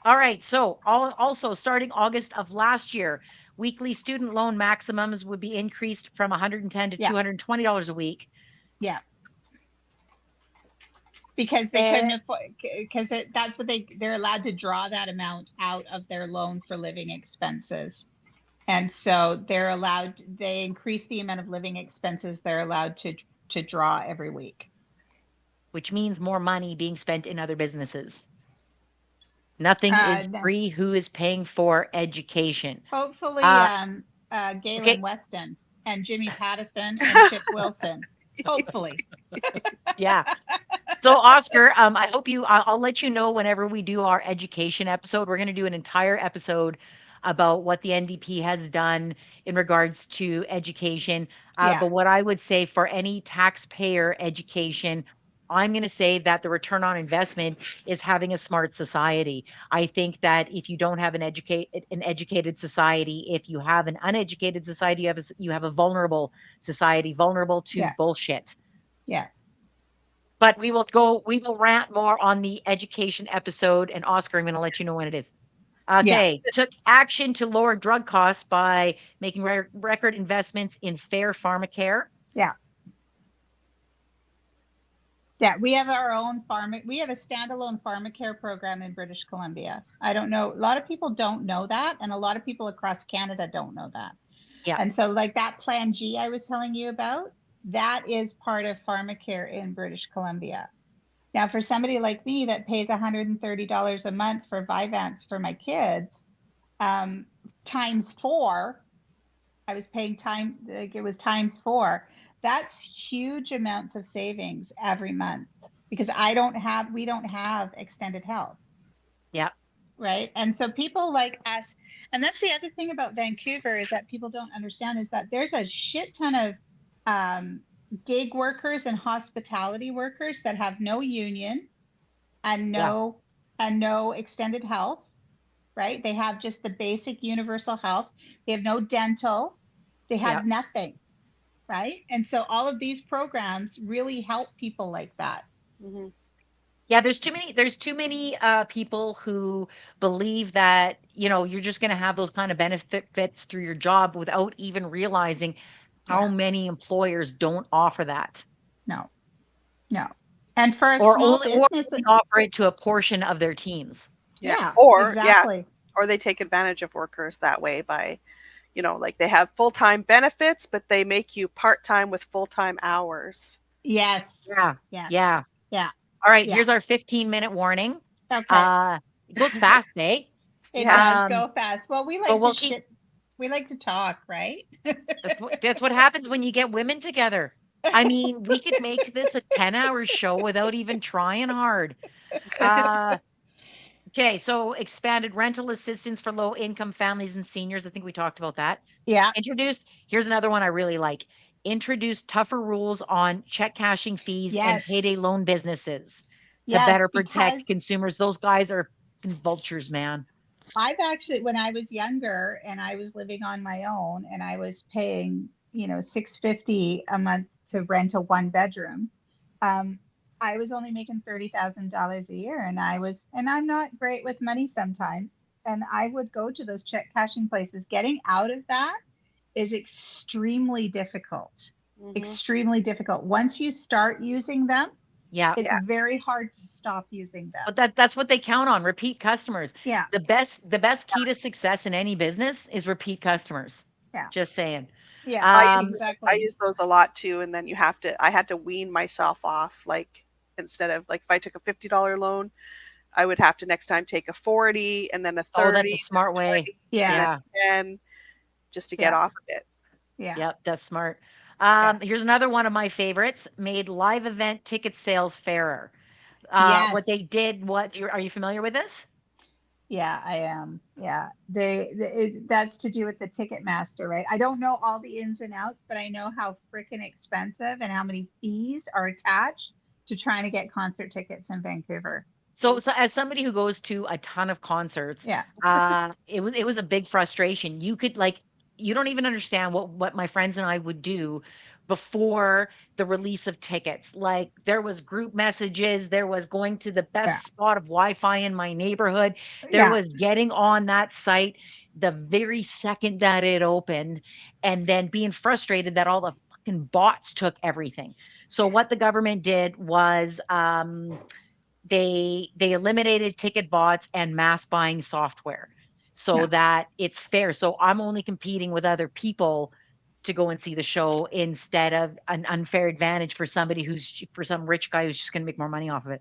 all right. So, also starting August of last year, weekly student loan maximums would be increased from 110 to Yeah, $220 a week. yeah. Because they couldn't Eh, afford, because that's what they're allowed to draw that amount out of their loan for living expenses. And so they increase the amount of living expenses they're allowed to draw every week. which means more money being spent in other businesses. Nothing is No, free. Who is paying for education? hopefully, Uh, Galen okay. Weston and Jimmy Pattison and Chip Wilson. Hopefully. Yeah. So, Oscar, I'll let you know whenever we do our education episode. We're going to do an entire episode about what the NDP has done in regards to education. Yeah. But what I would say for any taxpayer education, I'm going to say that the return on investment is having a smart society. I think that if you don't have an educated society, if you have an uneducated society, you have a vulnerable society, vulnerable to Yeah. bullshit. Yeah. But we will rant more on the education episode. And Oscar, I'm going to let you know when it is. Yeah. Okay, took action to lower drug costs by making record investments in fair pharmacare. Yeah. Yeah, we have our own we have a standalone pharmacare program in British Columbia. I don't know, a lot of people don't know that, and a lot of people across Canada don't know that. Yeah, And so like that Plan G I was telling you about, that is part of pharmacare in British Columbia. Now, for somebody like me that pays $130 a month for Vyvanse for my kids, times 4, I was paying like it was times 4. That's huge amounts of savings every month because we don't have extended health, yeah, right? And so people like us, and that's the other thing about Vancouver is that people don't understand is that there's a shit ton of gig workers and hospitality workers that have no union and yeah, no extended health, right? They have just the basic universal health. They have no dental. They yeah. have nothing, right? And so all of these programs really help people like that. Hmm. Yeah, there's too many people who believe that, you're just going to have those kind of benefits through your job without even realizing how Yeah, many employers don't offer that no, no. And for a or small only business, offer it to a portion of their teams. Yeah. yeah, Or yeah, exactly. or they take advantage of workers that way by, like they have full-time benefits, but they make you part-time with full-time hours. Yes, Yeah. yes, Yeah. yeah, All right, yeah. here's our 15-minute warning. Okay. It goes fast, eh? It Yeah. does Um, go fast. Well, but we'll keep we like to talk, right? that's what happens when you get women together. I mean, we could make this a 10-hour show without even trying hard. Uh, okay, so expanded rental assistance for low income families and seniors. I think we talked about that. Yeah. Here's another one I really like. Introduced tougher rules on check cashing fees and Yes. payday loan businesses to Yes, better because protect consumers. Those guys are fucking vultures, man. I've actually, when I was younger and I was living on my own and I was paying, $650 a month to rent a 1 bedroom, um, I was only making $30,000 a year, and I'm not great with money sometimes, and I would go to those check cashing places. Getting out of that is extremely difficult. Hmm. Extremely difficult. Once you start using them, Yeah. it's Yeah. very hard to stop using them. But that's what they count on, repeat customers. Yeah, The best key to success in any business is repeat customers. yeah, Just saying. yeah, I use I exactly. use those a lot too, and then I had to wean myself off. Like instead of like if I took a $50 loan, I would have to next time take a 40 and then a Oh, that's 30 a and then smart a way. 20 and Yeah, then Yeah. 10 just to get yeah, off of it. yeah, Yep, that's smart. yeah. Here's another one of my favorites, made live event ticket sales fairer. Yes. What they did, are you familiar with this? Yeah, I am. Yeah. That's to do with the Ticketmaster, right? I don't know all the ins and outs, but I know how freaking expensive and how many fees are attached to trying to get concert tickets in Vancouver. So as somebody who goes to a ton of concerts, Yeah. it was a big frustration. You don't even understand what my friends and I would do before the release of tickets. Like there was group messages, there was going to the Yeah. best spot of Wi-Fi in my neighborhood, there Yeah. was getting on that site the very second that it opened, and then being frustrated that all the fucking bots took everything. So what the government did was they eliminated ticket bots and mass buying software so Yeah. that it's fair. So I'm only competing with other people to go and see the show instead of an unfair advantage for for some rich guy who's just going to make more money off of it.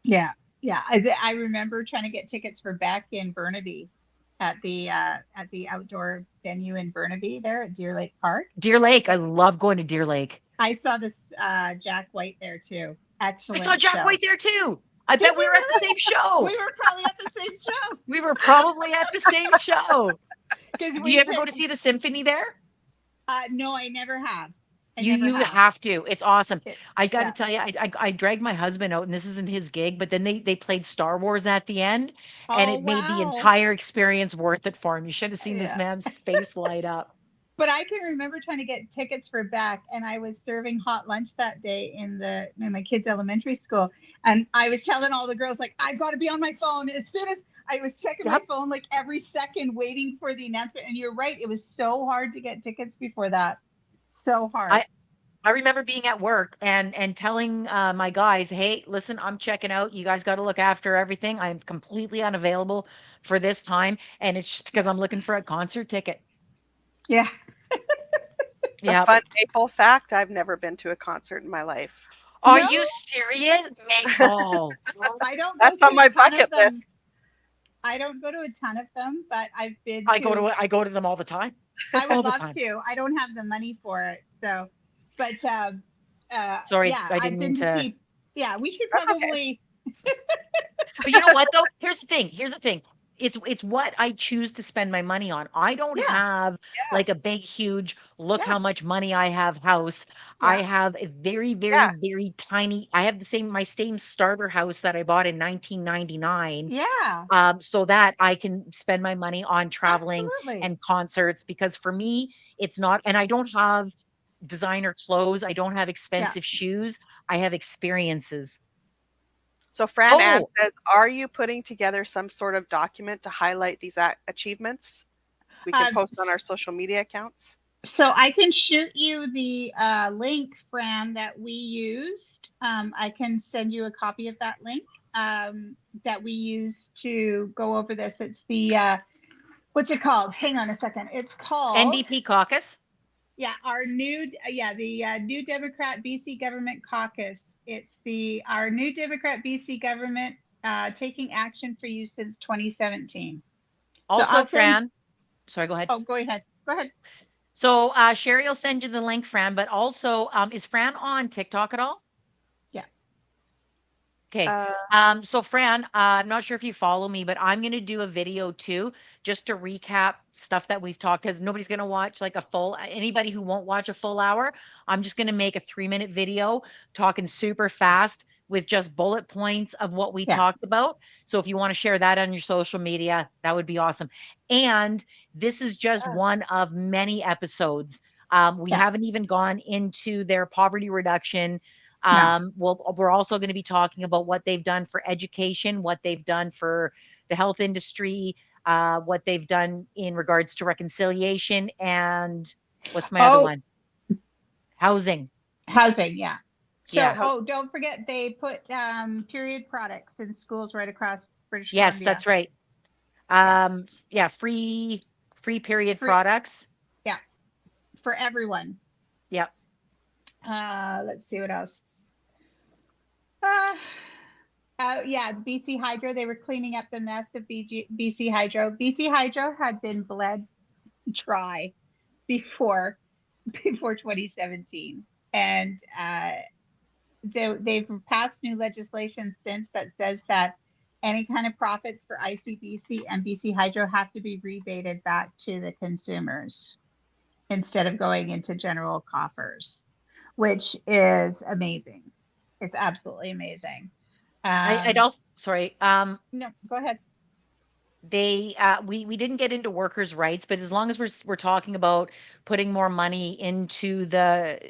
Yeah. Yeah. I remember trying to get tickets for Beck in Burnaby at the outdoor venue in Burnaby there at Deer Lake Park. Deer Lake, I love going to Deer Lake. I saw this Jack White there too. I saw Excellent Jack show. White there too. I Did bet we you were at the really? same show. We were probably at the same show. We were probably at the same show. because Do you we ever go took. to see the symphony there? No, I never have. I You never you have. have to. It's awesome. It, I got to yeah, tell you, I dragged my husband out, and this isn't his gig, but then they played Star Wars at the end, and oh it made the wow, entire experience worth it for him. You should have seen this yeah. man's face light up. But I can remember trying to get tickets for Beck, and I was serving hot lunch that day in my kids' elementary school, and I was telling all the girls like I've got to be on my phone as soon as I was checking my Yep. phone like every second, waiting for the announcement. And you're right, it was so hard to get tickets before that, so hard. I I remember being at work and telling my guys, "Hey, listen, I'm checking out. You guys got to look after everything. I'm completely unavailable for this time, and it's just because Yeah, I'm looking for a concert ticket." yeah. A Yep. fun Maple fact: I've never been to a concert in my life. Are No, you serious? Oh, I don't go That's to on a my ton of bucket them. list. I don't go to a ton of them, but I've been to. I go to them all the time. I would All the love time. to. I don't have the money for it, so. But Sorry, yeah, I I've didn't mean been to to. see. Yeah, we should That's okay. probably. But you know what though? Here's the thing. Here's the thing. It's what I choose to spend my money on. I don't Yeah, have Yeah, like a big, huge, look yeah, how much money I have house. I yeah, have a very, very, yeah. very tiny. I have the same my same starter house that I bought in 1999. yeah. So that I can spend my money on traveling Absolutely. and concerts because for me, it's not, and I don't have designer clothes. I don't have Yeah. expensive shoes. I have experiences. So Fran Ann Oh, says, "Are you putting together some sort of document to highlight these achievements? We can Um, post on our social media accounts." so I can shoot you the link, Fran, that we used. I can send you a copy of that link that we used to go over this. It's the what's it called? Hang on a second. It's called NDP caucus. yeah our new yeah the New Democrat BC Government Caucus. It's the our New Democrat BC Government taking action for you since 2017. So Also, I'll send. Fran, sorry, go ahead. Oh, go ahead. Go ahead. So Sherry will send you the link, Fran, but also is Fran on TikTok at all? Yeah. Okay. Uh, So Fran, I'm not sure if you follow me, but I'm going to do a video too, just to recap stuff that we've talked, because nobody's going to watch like a full, anybody who won't watch a full hour. I'm just going to make a 3 minute video talking super fast with just bullet points of what we Yeah. talked about. So if you want to share that on your social media, that would be awesome. And this is just one of many episodes. We Yeah. haven't even gone into their poverty reduction. No. We're also going to be talking about what they've done for education, what they've done for the health industry, what they've done in regards to reconciliation, and what's my other Oh, one? Housing. housing. Yeah. yeah, So, Yeah. house, oh, don't forget they put period products in schools right across British Yes, Columbia. that's right. Yeah. Yeah, free period Free. products. Yeah. For everyone. Yep. Let's see what else. Uh, yeah, BC Hydro. They were cleaning up the mess of BC Hydro. BC Hydro had been bled dry before 2017, and they've passed new legislation since that says that any kind of profits for ICBC and BC Hydro have to be rebated back to the consumers instead of going into general coffers, which is amazing. It's absolutely amazing. I'd Um, also sorry. no, go ahead. They we didn't get into workers' rights, but as long as we're talking about putting more money into the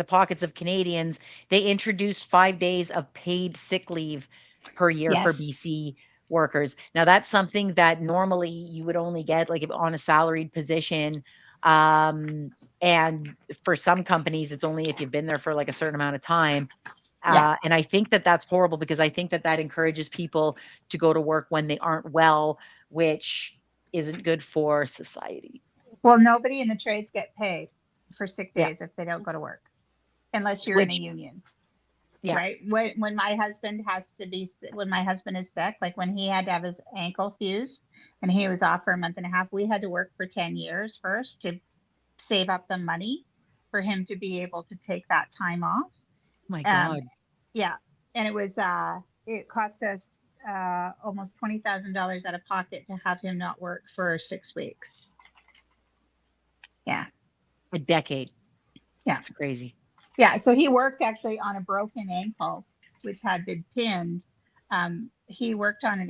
pockets of Canadians, they introduced 5 days of paid sick leave per year for Yes. BC workers. Now that's something that normally you would only get like if on a salaried position. Um, and for some companies, it's only if you've been there for like a certain amount of time. Yeah. And I think that that's horrible because I think that that encourages people to go to work when they aren't well, which isn't good for society. Well, nobody in the trades get paid for sick Yeah. days if they don't go to work unless you're in a Which, union. yeah. Right, when my husband has to be when my husband is sick, like when he had to have his ankle fused and he was off for a month and a half, we had to work for 10 years first to save up the money for him to be able to take that time off. My um God. yeah, and it cost us almost $20,000 out of pocket to have him not work for 6 weeks. Yeah. A decade. Yeah. That's crazy. Yeah. So he worked actually on a broken ankle, which had been pinned. He worked on an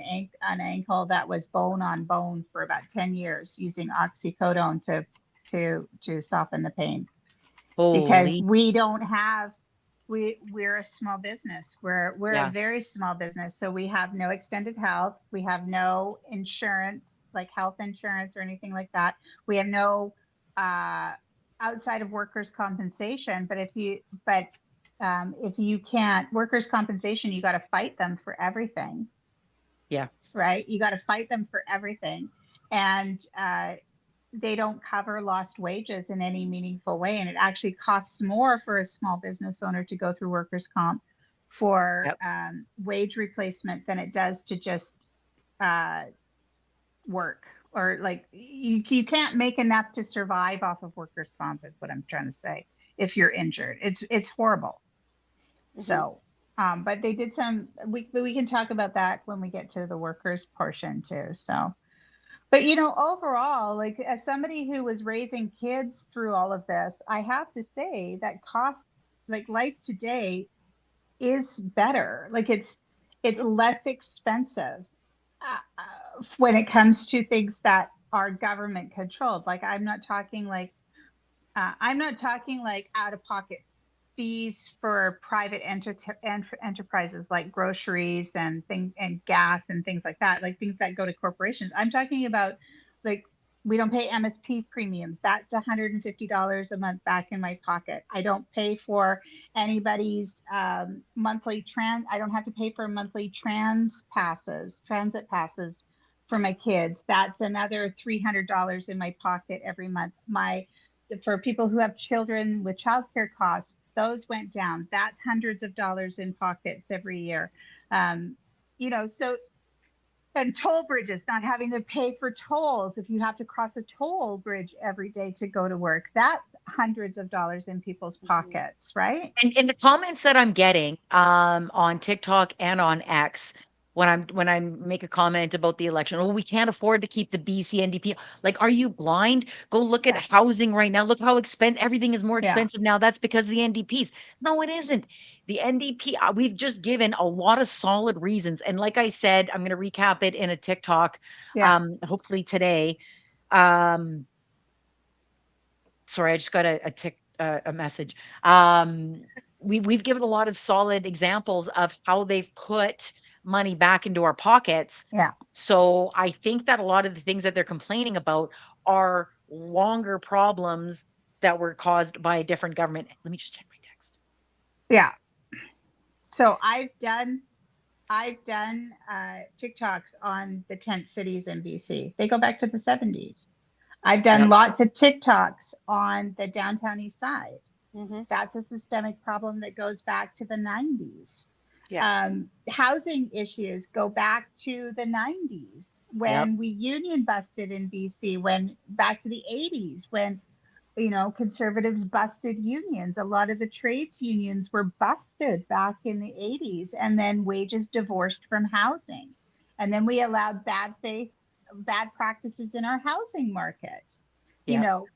ankle that was bone on bone for about 10 years using oxycodone to soften the pain, because Holy. we don't have we're a small business. We're a Yeah. very small business. So we have no extended health. We have no insurance, like health insurance or anything like that. We have no uh, outside of workers' compensation. But if you can't workers' compensation, you got to fight them for everything, Yeah. right? You got to fight them for everything. And they don't cover lost wages in any meaningful way. And it actually costs more for a small business owner to go through workers' comp for Yep. wage replacement than it does to just uh, work. Or like you can't make enough to survive off of workers' comp is what I'm trying to say. If you're injured, it's horrible. Mm-hmm. So, but they did some. We can talk about that when we get to the workers portion too. So, but overall, like as somebody who was raising kids through all of this, I have to say that like life today is better. Like it's less expensive when it comes to things that are government controlled. Like I'm not talking like out of pocket fees for private enterprises like groceries and things and gas and things like that, like things that go to corporations. I'm talking about like we don't pay MSP premiums. That's $150 a month back in my pocket. I don't pay for anybody's monthly I don't have to pay for monthly transit passes for my kids. That's another $300 in my pocket every month. For people who have children with childcare costs, those went down. That's hundreds of dollars in pockets every year. Um, so and toll bridges, not having to pay for tolls if you have to cross a toll bridge every day to go to work. That's hundreds of dollars in people's Mm-hmm. pockets, right? And in the comments that I'm getting, on TikTok and on X, when I make a comment about the election, "Oh, we can't afford to keep the BC NDP." Like, are you blind? Go look at Yeah. housing right now. Look how everything is more Yeah. expensive now. That's because of the NDPs. No, it isn't. The NDP, we've just given a lot of solid reasons. And like I said, I'm going to recap it in a TikTok, Yeah. hopefully today. Um, Sorry, I just got a message. We've given a lot of solid examples of how they've put money back into our pockets. Yeah. So I think that a lot of the things that they're complaining about are longer problems that were caused by a different government. Let me just check my text. Yeah. So I've done TikToks on the tent cities in BC. They go back to the 70s. I've done Yep. lots of TikToks on the downtown east side. Mm-hmm. That's a systemic problem that goes back to the 90s. Yeah. Housing issues go back to the 90s Yep. when we union busted in BC, when back to the 80s when conservatives busted unions. A lot of the trades unions were busted back in the 80s, and then wages divorced from housing. And then we allowed bad practices in our housing market. You Yep. know,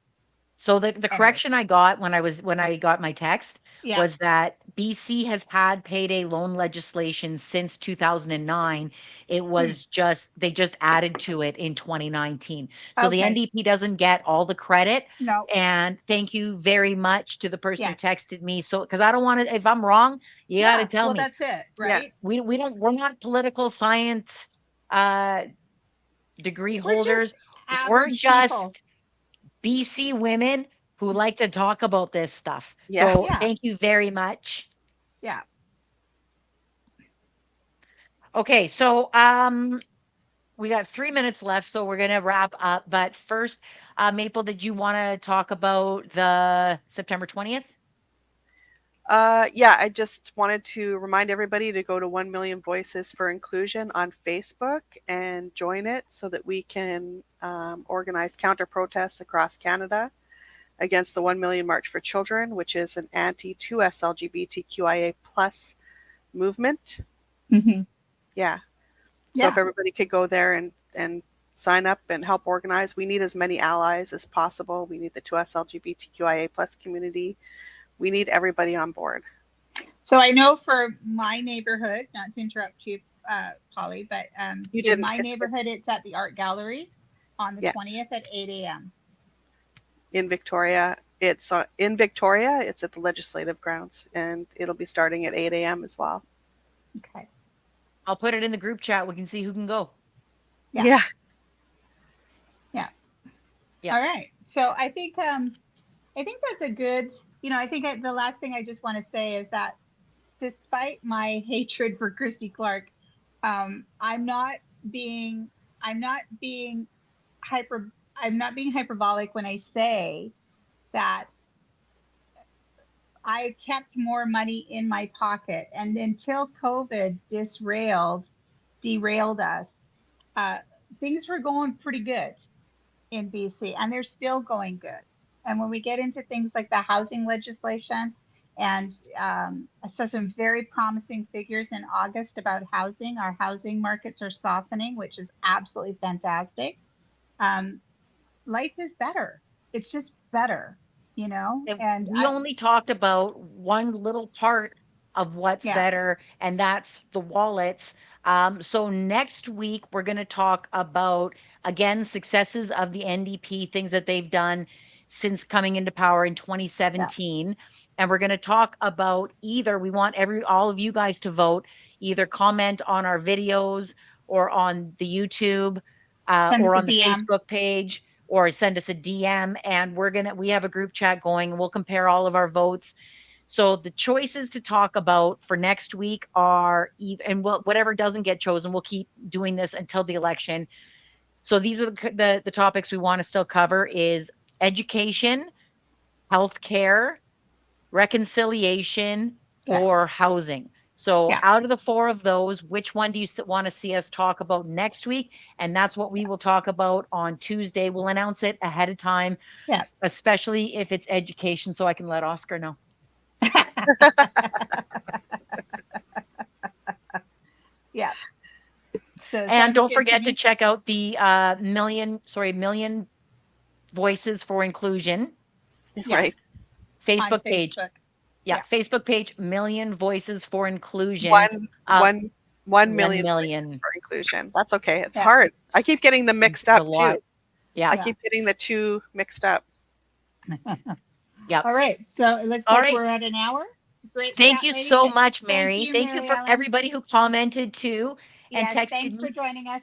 So the anyway, correction I got when I got my text yeah. was that BC has had payday loan legislation since 2009. It Hmm. was just they just added to it in 2019. So the Okay. NDP doesn't get all the credit. No. And thank you very much to the person who Yes. texted me. So because I don't want to, if I'm wrong, you got to Yeah. tell Well, me. that's it, Yeah. right? We're not political science uh degree We're just holders. We're average people. just BC women who like to talk about this stuff. So Yes. Yeah. thank you very much. Yeah. Okay, so we got 3 minutes left, so we're gonna wrap up. But first, Maple, did you want to talk about the September 20th? Yeah, I just wanted to remind everybody to go to 1 Million Voices for Inclusion on Facebook and join it so that we can organize counter protests across Canada against the 1 Million March for Children, which is an anti-2S LGBTQIA plus movement. Hmm. Yeah. So if Yeah. everybody could go there and sign up and help organize. We need as many allies as possible. We need the 2S LGBTQIA plus community. We need everybody on board. So I know for my neighborhood, not to interrupt you, Polly, but You in didn't. my It's good. neighborhood, it's at the art gallery on the Yeah, 20th at 8 a.m. in Victoria. It's in Victoria. It's at the legislative grounds, and it'll be starting at 8 a.m. as well. Okay. I'll put it in the group chat. We can see who can go. Yeah. Yeah. Yeah. Yeah. All right. So I think that's a good. I think the last thing I just want to say is that despite my hatred for Christy Clark, I'm not being I'm not being hyper I'm not being hyperbolic when I say that I kept more money in my pocket, and until COVID derailed us, uh, things were going pretty good in BC, and they're still going good. And when we get into things like the housing legislation, and I saw some very promising figures in August about housing. Our housing markets are softening, which is absolutely fantastic. Um, Life is better. It's just better, And And we only talked about one little part of what's yeah, better, and that's the wallets. So next week we're going to talk about again successes of the NDP, things that they've done since coming into power in yeah, 2017, and we're going to talk about either we want all of you guys to vote, either comment on our videos or on the YouTube send us or a on the DM. Facebook page or send us a DM, and we have a group chat going and we'll compare all of our votes. So the choices to talk about for next week are either, and whatever doesn't get chosen, we'll keep doing this until the election. So these are the topics we want to still cover is education, healthcare, reconciliation, Yeah, or housing. So yeah, out of the four of those, which one do you want to see us talk about next week? And that's what we will talk about on Tuesday. We'll announce it ahead of time, yeah. especially if it's education, so I can let Oscar know. Yeah. So And sounds don't good to forget to me. check out the Million Voices for Inclusion Yeah, Right. on Facebook page. Facebook. Yeah, Yeah, Facebook page, Million Voices for Inclusion. One, Uh, one, 1 million 1 voices million. for inclusion. That's okay. It's yeah, hard. I keep getting them mixed It's a up too. lot. Yeah, I yeah. keep getting the two mixed up. yeah. All right. So it looks All like right. we're at an hour. Great Thank chat, you ladies. so much, Thank Mary. you, Thank you Mary for Ellen. everybody who commented too and Yes, texted thanks for me. joining us.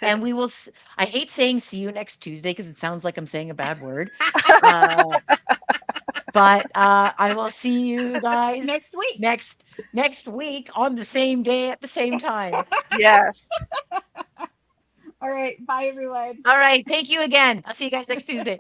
And we will, I hate saying see you next Tuesday because it sounds like I'm saying a bad word. Uh, but I will see you guys Next week. next week on the same day at the same time. Yes. All right. Bye, everyone. All right. Thank you again. I'll see you guys next Tuesday.